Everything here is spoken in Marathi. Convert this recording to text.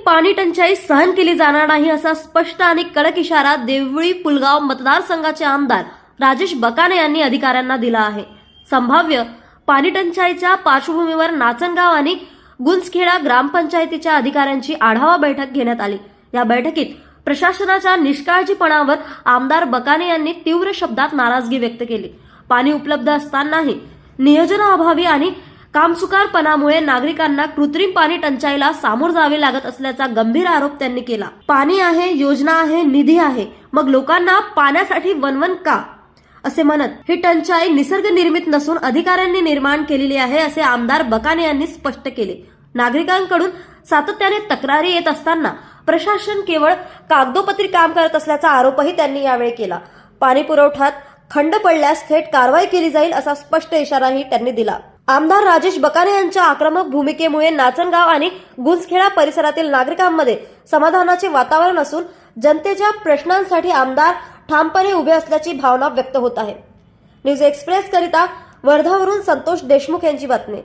पाणी टंचाई सहन केली जाणार नाही असा स्पष्ट आणि कडक इशारा देवळी पुलगाव मतदारसंघाचे आमदार राजेश बकाने यांनी अधिकाऱ्यांना दिला आहे। संभाव्य पाणी टंचाईच्या पार्श्वभूमीवर नाचनगाव आणि गुंजखेडा ग्रामपंचायतीच्या अधिकाऱ्यांची आढावा बैठक घेण्यात आली। या बैठकीत प्रशासनाच्या निष्काळजीपणावर आमदार बकाने यांनी तीव्र शब्दात नाराजगी व्यक्त केली। पाणी उपलब्ध असतानाही नियोजनाअभावी आणि कामचुकारपणामुळे नागरिकांना कृत्रिम पाणी टंचाईला सामोर जावे लागत असल्याचा गंभीर आरोप त्यांनी केला। पाणी आहे, योजना आहे, निधी आहे, मग लोकांना पाण्यासाठी वनवन का असे म्हणत ही टंचाई निसर्ग निर्मित नसून अधिकाऱ्यांनी निर्माण केलेली आहे असे आमदार बकाने यांनी स्पष्ट केले। नागरिकांकडून सातत्याने तक्रारी येत असताना प्रशासन केवळ कागदोपत्री काम करत असल्याचा आरोपही त्यांनी यावेळी केला। पाणी पुरवठ्यात खंड पडल्यास थेट कारवाई केली जाईल असा स्पष्ट इशाराही त्यांनी दिला। आमदार राजेश बकाने यांच्या आक्रमक भूमिकेमुळे नाचनगाव आणि गुंजखेडा परिसरातील नागरिकांमध्ये समाधानाचे वातावरण असून जनतेच्या प्रश्नांसाठी आमदार ठामपणे उभे असल्याची भावना व्यक्त होत आहे। न्यूज एक्सप्रेस करिता वर्धावरून संतोष देशमुख यांची बातमी।